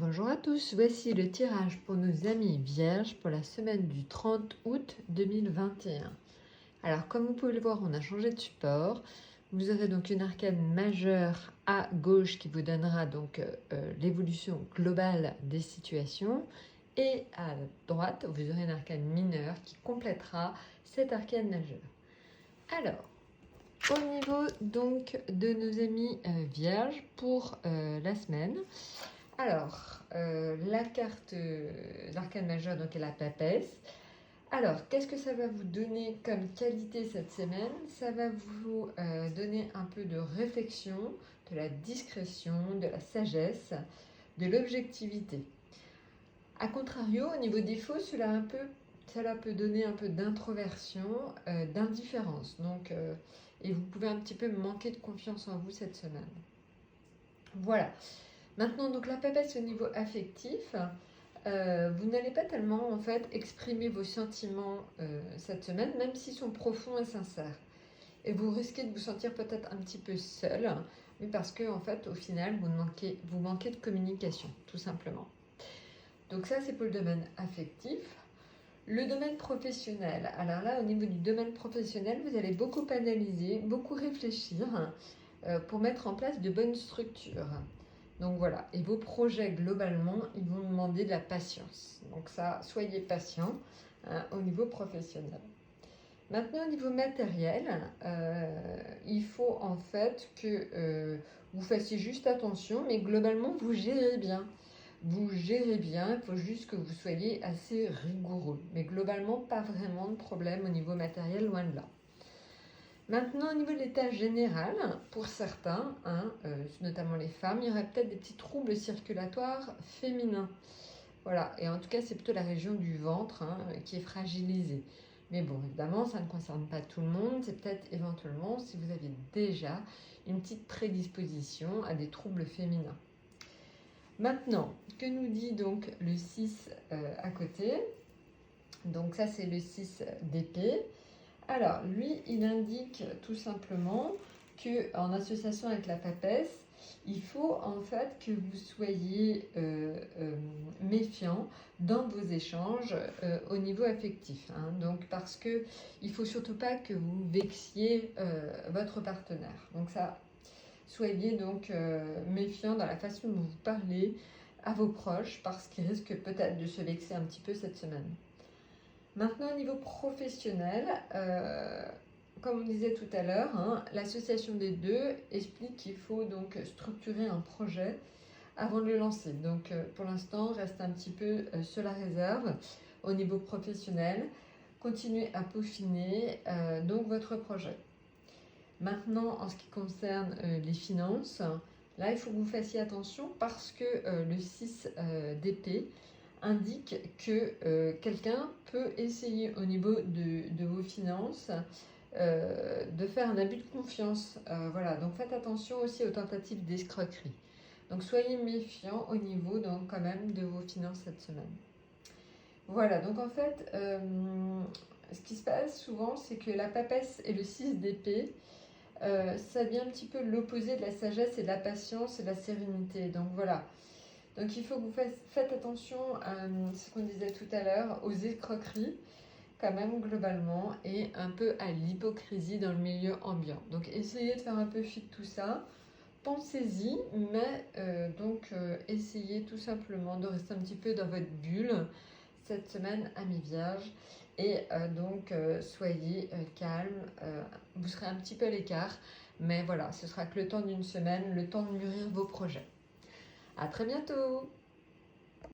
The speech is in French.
Bonjour à tous, voici le tirage pour nos amis vierges pour la semaine du 30 août 2021. Alors comme vous pouvez le voir, on a changé de support. Vous aurez donc une arcane majeure à gauche qui vous donnera donc l'évolution globale des situations. Et à droite, vous aurez une arcane mineure qui complétera cette arcane majeure. Alors, au niveau donc de nos amis vierges pour la semaine, alors, la carte l'arcane majeure, donc est la papesse. Alors, qu'est-ce que ça va vous donner comme qualité cette semaine? Ça va vous donner un peu de réflexion, de la discrétion, de la sagesse, de l'objectivité. A contrario, au niveau défaut, cela peut donner un peu d'introversion, d'indifférence. Donc, et vous pouvez un petit peu manquer de confiance en vous cette semaine. Voilà. Maintenant, donc la papesse au niveau affectif, vous n'allez pas tellement en fait exprimer vos sentiments cette semaine, même s'ils sont profonds et sincères. Et vous risquez de vous sentir peut-être un petit peu seul, mais parce que en fait, au final, vous manquez de communication, tout simplement. Donc ça, c'est pour le domaine affectif. Le domaine professionnel. Alors là, au niveau du domaine professionnel, vous allez beaucoup analyser, beaucoup réfléchir pour mettre en place de bonnes structures. Donc voilà, et vos projets globalement, ils vont demander de la patience. Donc ça, soyez patient au niveau professionnel. Maintenant, au niveau matériel, il faut en fait que vous fassiez juste attention, mais globalement, vous gérez bien. Vous gérez bien, il faut juste que vous soyez assez rigoureux. Mais globalement, pas vraiment de problème au niveau matériel, loin de là. Maintenant, au niveau de l'état général, pour certains, notamment les femmes, il y aurait peut-être des petits troubles circulatoires féminins. Voilà, et en tout cas, c'est plutôt la région du ventre qui est fragilisée. Mais bon, évidemment, ça ne concerne pas tout le monde. C'est peut-être éventuellement si vous avez déjà une petite prédisposition à des troubles féminins. Maintenant, que nous dit donc le 6 à côté? Donc ça, c'est le 6 d'épée. Alors, lui, il indique tout simplement qu'en association avec la papesse, il faut en fait que vous soyez méfiant dans vos échanges au niveau affectif. Donc, parce que il faut surtout pas que vous vexiez votre partenaire. Donc ça, soyez donc méfiant dans la façon dont vous parlez à vos proches, parce qu'ils risquent peut-être de se vexer un petit peu cette semaine. Maintenant, au niveau professionnel, comme on disait tout à l'heure, l'association des deux explique qu'il faut donc structurer un projet avant de le lancer. Donc, pour l'instant, reste un petit peu sur la réserve au niveau professionnel. Continuez à peaufiner donc votre projet. Maintenant, en ce qui concerne les finances, là, il faut que vous fassiez attention parce que le 6 d'épée indique que quelqu'un peut essayer au niveau de vos finances de faire un abus de confiance. Voilà, donc faites attention aussi aux tentatives d'escroquerie. Donc soyez méfiants au niveau donc, quand même de vos finances cette semaine. Voilà, donc en fait, ce qui se passe souvent, c'est que la papesse et le 6 d'épée, ça vient un petit peu l'opposé de la sagesse et de la patience et de la sérénité. Donc voilà. Donc il faut que vous faites attention à ce qu'on disait tout à l'heure, aux escroqueries, quand même globalement, et un peu à l'hypocrisie dans le milieu ambiant. Donc essayez de faire un peu fi de tout ça. Pensez-y, mais essayez tout simplement de rester un petit peu dans votre bulle cette semaine, amis vierges. Et soyez calme, vous serez un petit peu à l'écart, mais voilà, ce sera que le temps d'une semaine, le temps de mûrir vos projets. À très bientôt!